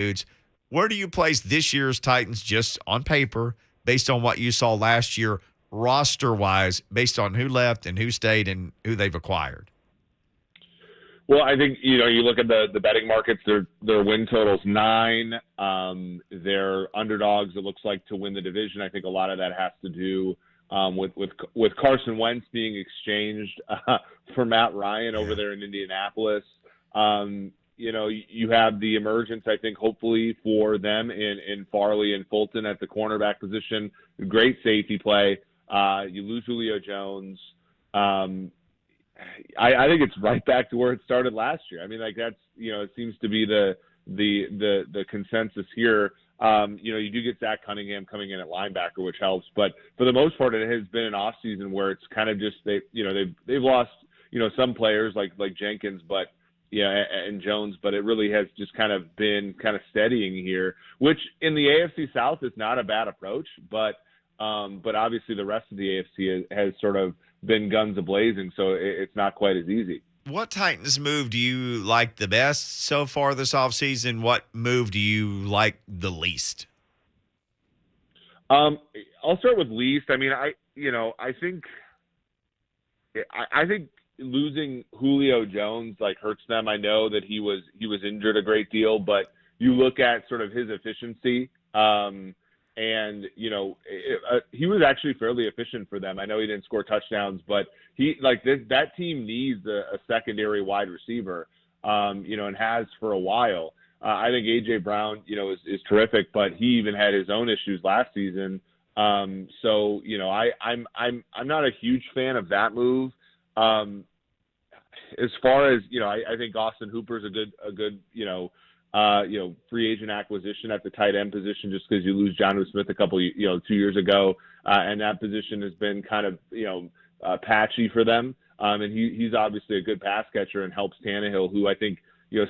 dudes. Where do you place this year's Titans just on paper, based on what you saw last year, roster-wise, based on who left and who stayed and who they've acquired? Well, I think you look at the betting markets. Their win totals 9. They're underdogs. It looks like to win the division. I think a lot of that has to do with Carson Wentz being exchanged for Matt Ryan over there in Indianapolis. You have the emergence, I think, hopefully for them in Farley and Fulton at the cornerback position. Great safety play. You lose Julio Jones. I think it's right back to where it started last year. I mean, like that's it seems to be the consensus here. You do get Zach Cunningham coming in at linebacker, which helps, but for the most part, it has been an off season where it's kind of just they've lost some players like Jenkins, but and Jones, but it really has just kind of been kind of steadying here, which in the AFC South is not a bad approach, but obviously the rest of the AFC has sort of been guns a-blazing, so it's not quite as easy. What Titans move do you like the best so far this offseason? What move do you like the least? I'll start with least. I mean, I think losing Julio Jones hurts them. I know that he was injured a great deal, but you look at sort of his efficiency. And he was actually fairly efficient for them. I know he didn't score touchdowns, but that team needs a secondary wide receiver, and has for a while. I think AJ Brown, is terrific, but he even had his own issues last season. I'm not a huge fan of that move. As far as I think Austin Hooper's a good free agent acquisition at the tight end position, just because you lose Jonnu Smith a couple 2 years ago, and that position has been kind of patchy for them. And he's obviously a good pass catcher and helps Tannehill, who I think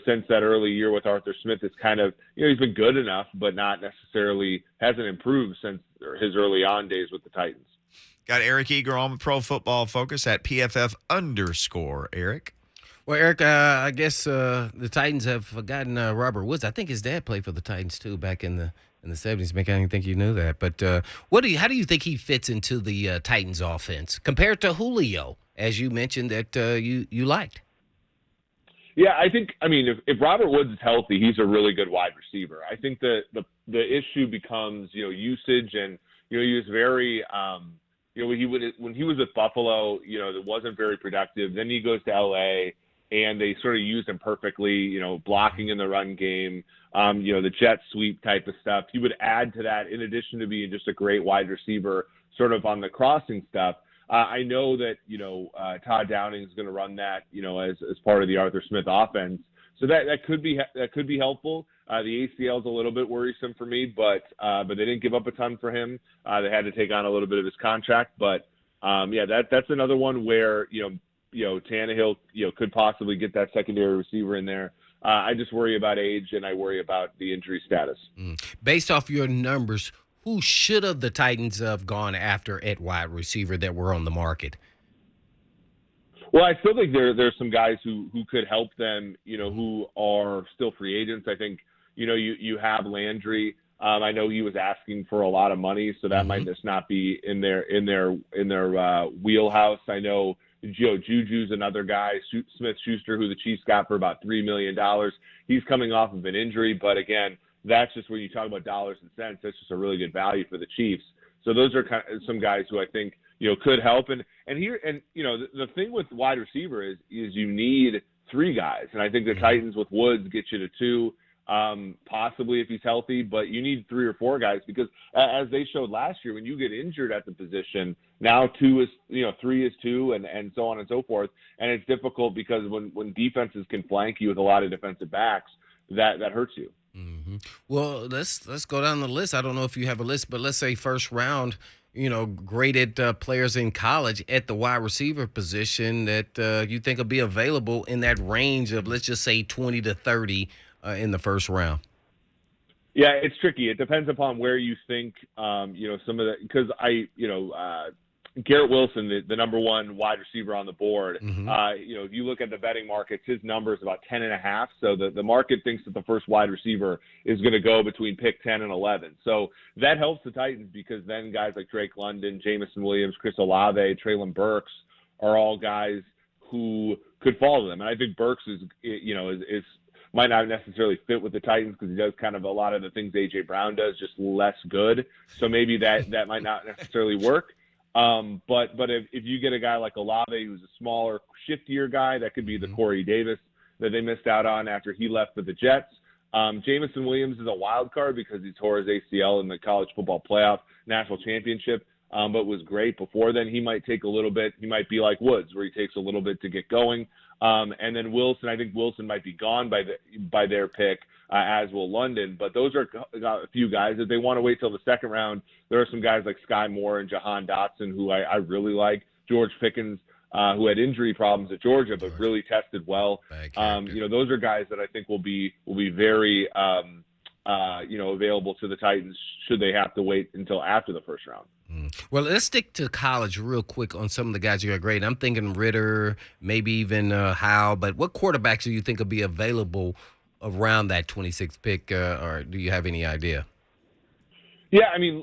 since that early year with Arthur Smith is kind of he's been good enough, but not necessarily hasn't improved since his early on days with the Titans. Got Eric Eager on Pro Football Focus at PFF_. Eric. Well, Eric, I guess the Titans have forgotten Robert Woods. I think his dad played for the Titans too back in the 70s. Mick, I didn't think you knew that. But how do you think he fits into the Titans offense compared to Julio, as you mentioned that you liked? Yeah, if Robert Woods is healthy, he's a really good wide receiver. I think the issue becomes usage, and he was very when he was with Buffalo, it wasn't very productive. Then he goes to LA. And they sort of used him perfectly, blocking in the run game, the jet sweep type of stuff. He would add to that in addition to being just a great wide receiver sort of on the crossing stuff. I know that, Todd Downing is going to run that, as part of the Arthur Smith offense. So that could be helpful. The ACL is a little bit worrisome for me, but they didn't give up a ton for him. They had to take on a little bit of his contract. But, that's another one where, Tannehill, could possibly get that secondary receiver in there. I just worry about age, and I worry about the injury status. Based off your numbers, who should have the Titans have gone after at wide receiver that were on the market? Well, I still think there's some guys who could help them, who are still free agents. I think, you have Landry. I know he was asking for a lot of money, so that might just not be in their wheelhouse. I know Juju's another guy, Smith-Schuster, who the Chiefs got for about $3 million. He's coming off of an injury, but again, that's just when you talk about dollars and cents. That's just a really good value for the Chiefs. So those are kind of some guys who I think could help. And the thing with wide receiver is you need 3 guys, and I think the Titans with Woods get you to 2. Possibly if he's healthy, but you need 3 or 4 guys because as they showed last year, when you get injured at the position, now 3 is 2 and so on and so forth. And it's difficult because when defenses can flank you with a lot of defensive backs, that hurts you. Mm-hmm. Well, let's go down the list. I don't know if you have a list, but let's say first round, graded players in college at the wide receiver position that you think will be available in that range of, let's just say 20 to 30 in the first round. Yeah, it's tricky. It depends upon where you think, some of the, because Garrett Wilson, the number one wide receiver on the board, Mm-hmm. if you look at the betting markets, his number is about 10.5. So the market thinks that the first wide receiver is going to go between pick 10 and 11. So that helps the Titans because then guys like Drake London, Jamison Williams, Chris Olave, Traylon Burks are all guys who could fall to them. And I think Burks is might not necessarily fit with the Titans because he does kind of a lot of the things A.J. Brown does, just less good. So maybe that might not necessarily work. But if you get a guy like Olave, who's a smaller, shiftier guy, that could be the Corey Davis that they missed out on after he left for the Jets. Jamison Williams is a wild card because he tore his ACL in the college football playoff national championship, but was great before then. He might take a little bit. He might be like Woods, where he takes a little bit to get going. And then Wilson, I think Wilson might be gone by their pick, as will London. But those are a few guys. If they want to wait till the second round, there are some guys like Sky Moore and Jahan Dotson who I really like. George Pickens, who had injury problems at Georgia but really tested well. Those are guys that I think will be very available to the Titans should they have to wait until after the first round. Well, let's stick to college real quick on some of the guys you got great. I'm thinking Ritter, maybe even Howe, but what quarterbacks do you think will be available around that 26th pick, or do you have any idea? Yeah, I mean,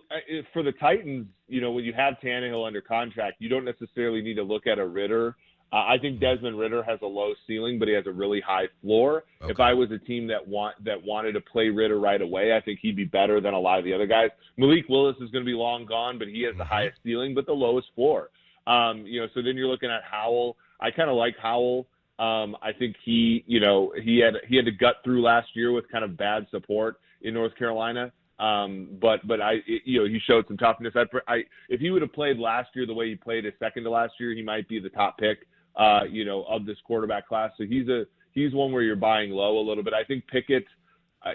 for the Titans, when you have Tannehill under contract, you don't necessarily need to look at a Ritter. I think Desmond Ritter has a low ceiling, but he has a really high floor. Okay. If I was a team that wanted to play Ritter right away, I think he'd be better than a lot of the other guys. Malik Willis is going to be long gone, but he has the highest ceiling, but the lowest floor. So then you're looking at Howell. I kind of like Howell. I think he had to gut through last year with kind of bad support in North Carolina. But he showed some toughness. If he would have played last year the way he played his second to last year, he might be the top pick, of this quarterback class. So he's one where you're buying low a little bit. I think Pickett,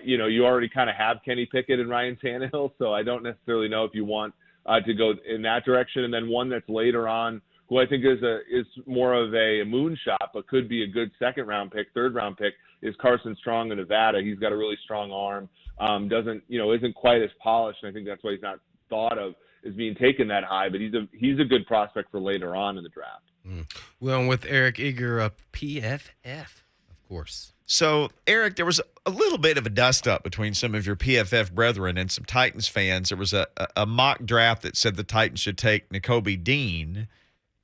you already kind of have Kenny Pickett and Ryan Tannehill, so I don't necessarily know if you want to go in that direction. And then one that's later on, who I think is more of a moonshot, but could be a good third round pick, is Carson Strong in Nevada. He's got a really strong arm. Isn't quite as polished, and I think that's why he's not thought of as being taken that high. But he's a good prospect for later on in the draft. Well, I'm with Eric Eager of PFF, of course. So, Eric, there was a little bit of a dust-up between some of your PFF brethren and some Titans fans. There was a mock draft that said the Titans should take Nakobe Dean,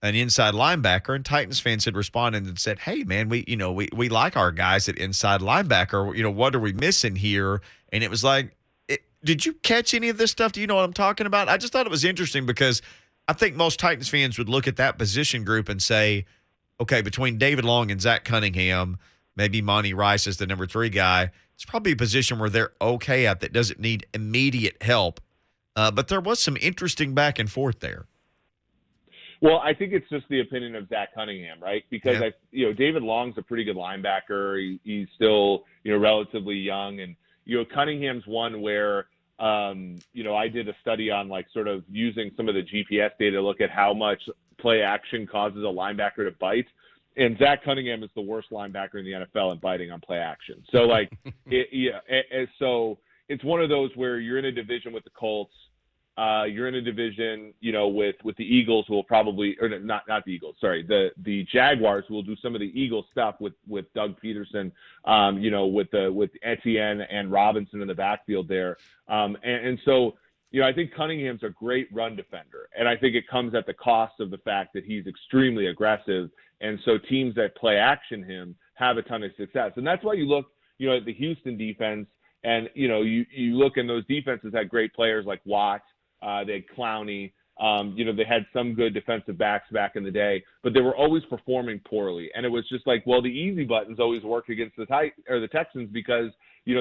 an inside linebacker, and Titans fans had responded and said, "Hey, man, we like our guys at inside linebacker. What are we missing here?" And it was like, did you catch any of this stuff? Do you know what I'm talking about? I just thought it was interesting because I think most Titans fans would look at that position group and say, okay, between David Long and Zach Cunningham, maybe Monty Rice is the number 3 guy. It's probably a position where they're okay at that doesn't need immediate help. But there was some interesting back and forth there. Well, I think it's just the opinion of Zach Cunningham, right? Because David Long's a pretty good linebacker. He's still relatively young, and Cunningham's one where I did a study on like sort of using some of the GPS data to look at how much play action causes a linebacker to bite. And Zach Cunningham is the worst linebacker in the NFL at biting on play action. So like, so it's one of those where you're in a division with the Colts. You're in a division, with the Eagles who will probably, or not the Eagles, sorry, the Jaguars who will do some of the Eagles stuff with Doug Peterson, with Etienne and Robinson in the backfield there. And so, I think Cunningham's a great run defender. And I think it comes at the cost of the fact that he's extremely aggressive. And so teams that play action him have a ton of success. And that's why you look, at the Houston defense and, you look and those defenses had great players like Watt. They had Clowney. They had some good defensive backs back in the day, but they were always performing poorly. And it was just like, well, the easy buttons always work against the Texans because,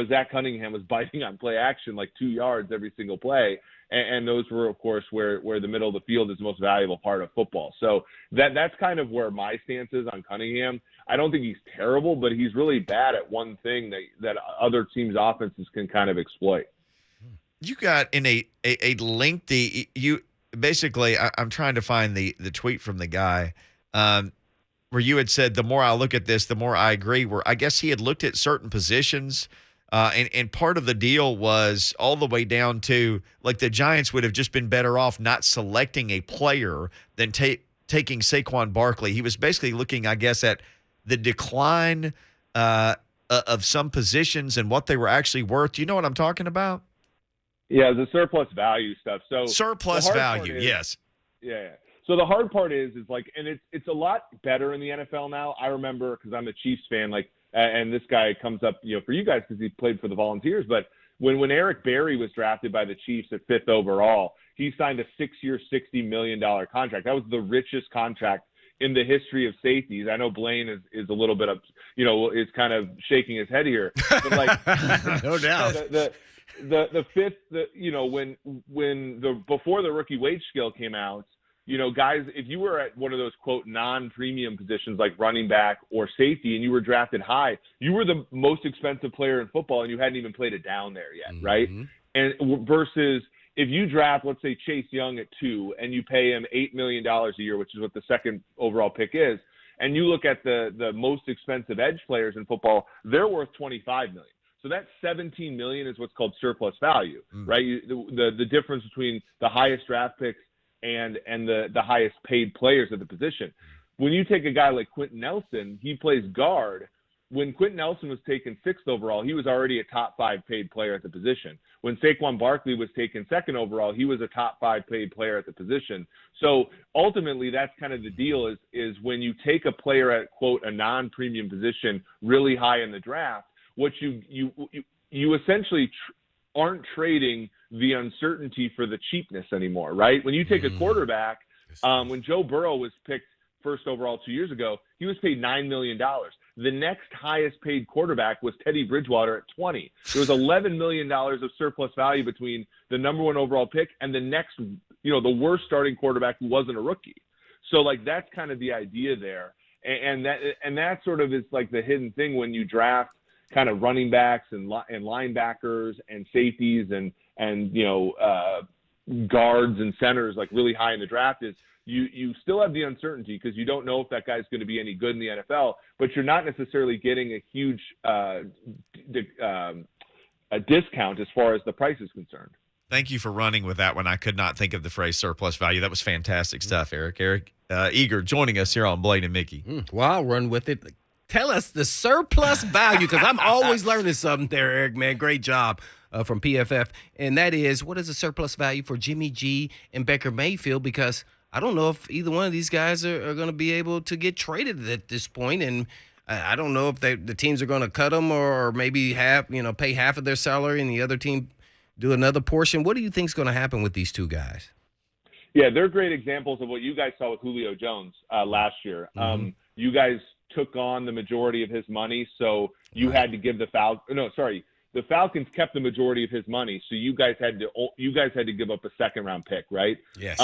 Zach Cunningham was biting on play action like 2 yards every single play. And those were, of course, where the middle of the field is the most valuable part of football. So that's kind of where my stance is on Cunningham. I don't think he's terrible, but he's really bad at one thing that other teams' offenses can kind of exploit. You got in a lengthy I'm trying to find the tweet from the guy where you had said the more I look at this, the more I agree. Where I guess he had looked at certain positions And part of the deal was all the way down to, like, the Giants would have just been better off not selecting a player than taking Saquon Barkley. He was basically looking, I guess, at the decline of some positions and what they were actually worth. Do you know what I'm talking about? Yeah, the surplus value stuff. So Surplus value, yes. Yeah. So the hard part is like, and it's a lot better in the NFL now. I remember, because I'm a Chiefs fan, like, and this guy comes up, for you guys because he played for the Volunteers. But when Eric Berry was drafted by the Chiefs at 5th overall, he signed a 6-year, $60 million contract. That was the richest contract in the history of safeties. I know Blaine is a little bit of, is kind of shaking his head here, but like, no doubt. The fifth, before the rookie wage scale came out, guys, if you were at one of those quote non-premium positions like running back or safety, and you were drafted high, you were the most expensive player in football, and you hadn't even played a down there yet, right? And versus if you draft, let's say, Chase Young at 2, and you pay him $8 million a year, which is what the second overall pick is, and you look at the most expensive edge players in football, they're worth $25 million. So that $17 million is what's called surplus value, right? The difference between the highest draft picks and the highest paid players at the position. When you take a guy like Quentin Nelson, he plays guard. When Quentin Nelson was taken 6th overall, he was already a top 5 paid player at the position. When Saquon Barkley was taken 2nd overall, he was a top 5 paid player at the position. So ultimately, that's kind of the deal is when you take a player at, quote, a non-premium position really high in the draft, what you essentially aren't trading the uncertainty for the cheapness anymore, right? When you take a quarterback, when Joe Burrow was picked 1st overall 2 years ago, he was paid $9 million. The next highest paid quarterback was Teddy Bridgewater at 20. There was $11 million of surplus value between the number 1 overall pick and the next, the worst starting quarterback who wasn't a rookie. So like, that's kind of the idea there. And that sort of is like the hidden thing when you draft kind of running backs and linebackers and safeties and guards and centers like really high in the draft is you still have the uncertainty because you don't know if that guy's going to be any good in the NFL, but you're not necessarily getting a huge a discount as far as the price is concerned. Thank you for running with that one. I could not think of the phrase surplus value. That was fantastic stuff, Eric. Eric Eager joining us here on Blaine and Mickey. Well, I'll run with it. Tell us the surplus value, because I'm always learning something there, Eric, man. Great job from PFF. And that is, what is the surplus value for Jimmy G and Baker Mayfield? Because I don't know if either one of these guys are going to be able to get traded at this point. And I don't know if the teams are going to cut them or maybe pay half of their salary and the other team do another portion. What do you think is going to happen with these two guys? Yeah, they're great examples of what you guys saw with Julio Jones last year. You guys took on the majority of his money, so you had to give the Falcons kept the majority of his money, so you guys had to give up a 2nd-round pick, right? Yes.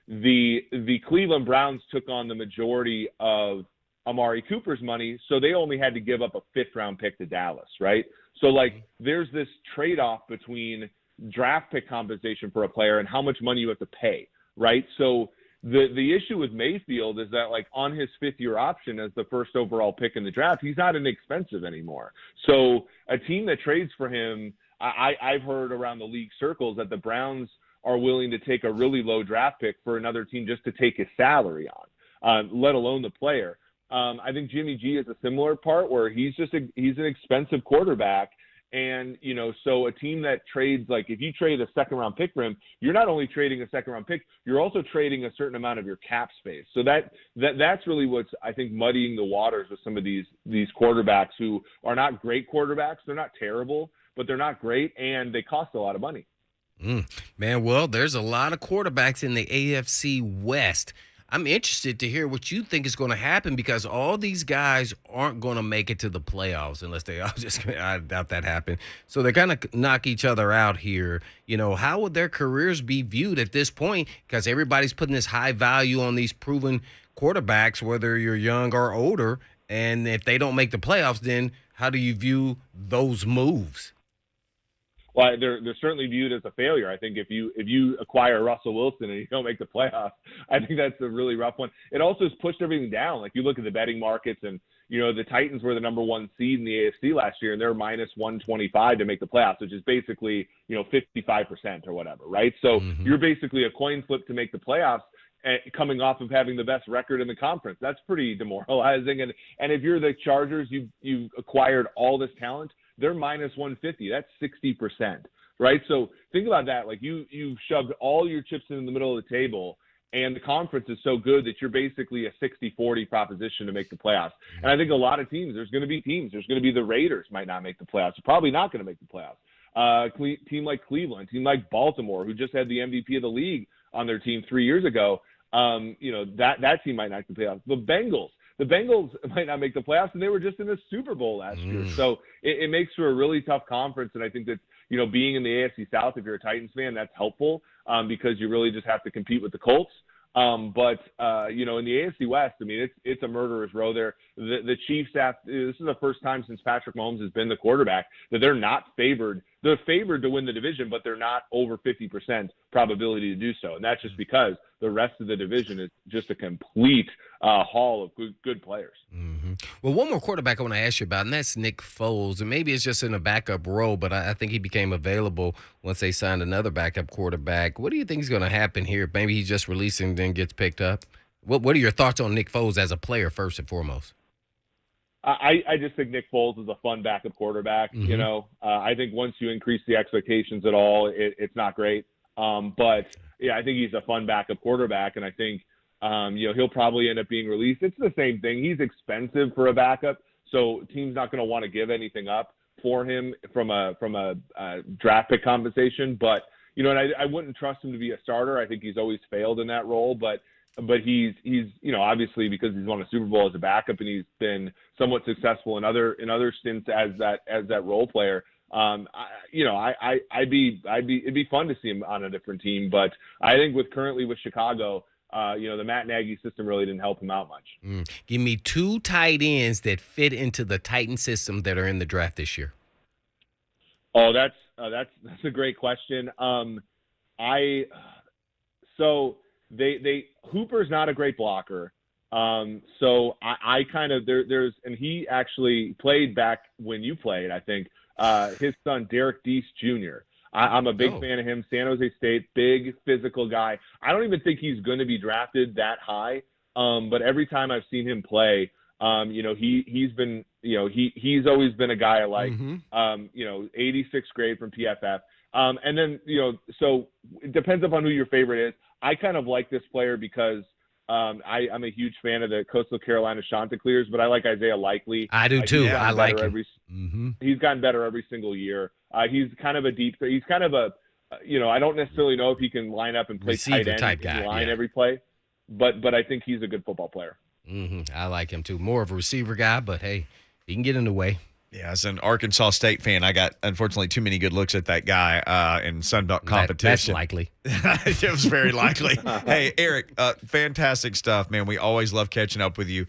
The Cleveland Browns took on the majority of Amari Cooper's money, so they only had to give up a 5th-round pick to Dallas, right? So like, there's this trade-off between draft pick compensation for a player and how much money you have to pay, right? So the issue with Mayfield is that, like, on his 5th-year option as the 1st overall pick in the draft, he's not inexpensive anymore. So a team that trades for him, I've heard around the league circles that the Browns are willing to take a really low draft pick for another team just to take his salary on, let alone the player. I think Jimmy G is a similar part where he's an expensive quarterback. And, so a team that trades, like, if you trade a 2nd-round pick for him, you're not only trading a 2nd-round pick, you're also trading a certain amount of your cap space. So that's really what's, I think, muddying the waters with some of these quarterbacks who are not great quarterbacks. They're not terrible, but they're not great, and they cost a lot of money. Man, well, there's a lot of quarterbacks in the AFC West. I'm interested to hear what you think is going to happen because all these guys aren't going to make it to the playoffs unless they all I doubt that happen. So they're going to knock each other out here. How would their careers be viewed at this point? Because everybody's putting this high value on these proven quarterbacks, whether you're young or older. And if they don't make the playoffs, then how do you view those moves? Well, they're certainly viewed as a failure. I think if you acquire Russell Wilson and you don't make the playoffs, I think that's a really rough one. It also has pushed everything down. Like, you look at the betting markets, and the Titans were the number 1 seed in the AFC last year, and they're minus 125 to make the playoffs, which is basically, 55% or whatever, right? So you're basically a coin flip to make the playoffs, coming off of having the best record in the conference. That's pretty demoralizing. And if you're the Chargers, you've acquired all this talent. They're minus 150. That's 60%, right? So think about that. Like you've shoved all your chips in the middle of the table, and the conference is so good that you're basically a 60-40 proposition to make the playoffs. And I think a lot of teams, there's going to be the Raiders might not make the playoffs. They're probably not going to make the playoffs. Team like Cleveland, team like Baltimore, who just had the MVP of the league on their team 3 years ago, that team might not make the playoffs. The Bengals might not make the playoffs, and they were just in the Super Bowl last year. So it makes for a really tough conference, and I think that, being in the AFC South, if you're a Titans fan, that's helpful because you really just have to compete with the Colts. In the AFC West, I mean, it's a murderer's row there. The Chiefs, this is the first time since Patrick Mahomes has been the quarterback that they're not favored. They're favored to win the division, but they're not over 50% probability to do so. And that's just because the rest of the division is just a complete haul of good players. Mm-hmm. Well, one more quarterback I want to ask you about, and that's Nick Foles. And maybe it's just in a backup role, but I think he became available once they signed another backup quarterback. What do you think is going to happen here? Maybe he's just releasing, then gets picked up. What are your thoughts on Nick Foles as a player, first and foremost? I just think Nick Foles is a fun backup quarterback. I think once you increase the expectations at all, it's not great. But yeah, I think he's a fun backup quarterback, and I think he'll probably end up being released. It's the same thing. He's expensive for a backup, so team's not going to want to give anything up for him from a draft pick compensation. But and I wouldn't trust him to be a starter. I think he's always failed in that role, but he's obviously, because he's won a Super Bowl as a backup and he's been somewhat successful in other stints as that role player. It'd be fun to see him on a different team, but I think currently with Chicago, the Matt Nagy system really didn't help him out much. Give me 2 tight ends that fit into the Titan system that are in the draft this year. Oh, that's a great question. Hooper's not a great blocker. So I kind of there's and he actually played back when you played, I think. His son Derek Deese Jr. I'm a big fan of him. San Jose State, big physical guy. I don't even think he's going to be drafted that high. But every time I've seen him play, he's been, he's always been a guy I like. 86th grade from PFF. And then, so it depends upon who your favorite is. I kind of like this player because I'm a huge fan of the Coastal Carolina Chanticleers, but I like Isaiah Likely. I do too. I like him. He's gotten better every single year. He's kind of he's kind of a, I don't necessarily know if he can line up and play receiver tight end type guy, line every play, but I think he's a good football player. I like him too. More of a receiver guy, but hey, he can get in the way. Yeah, as an Arkansas State fan, I got, unfortunately, too many good looks at that guy in Sun Belt competition. That's likely. It was very likely. Hey, Eric, fantastic stuff, man. We always love catching up with you.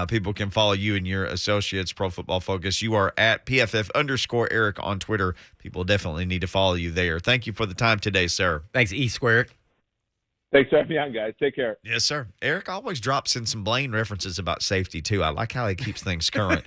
People can follow you and your associates, Pro Football Focus. You are at PFF_Eric on Twitter. People definitely need to follow you there. Thank you for the time today, sir. Thanks, E-Squared. Thanks for having me on, guys. Take care. Yes, sir. Eric always drops in some Blaine references about safety, too. I like how he keeps things current.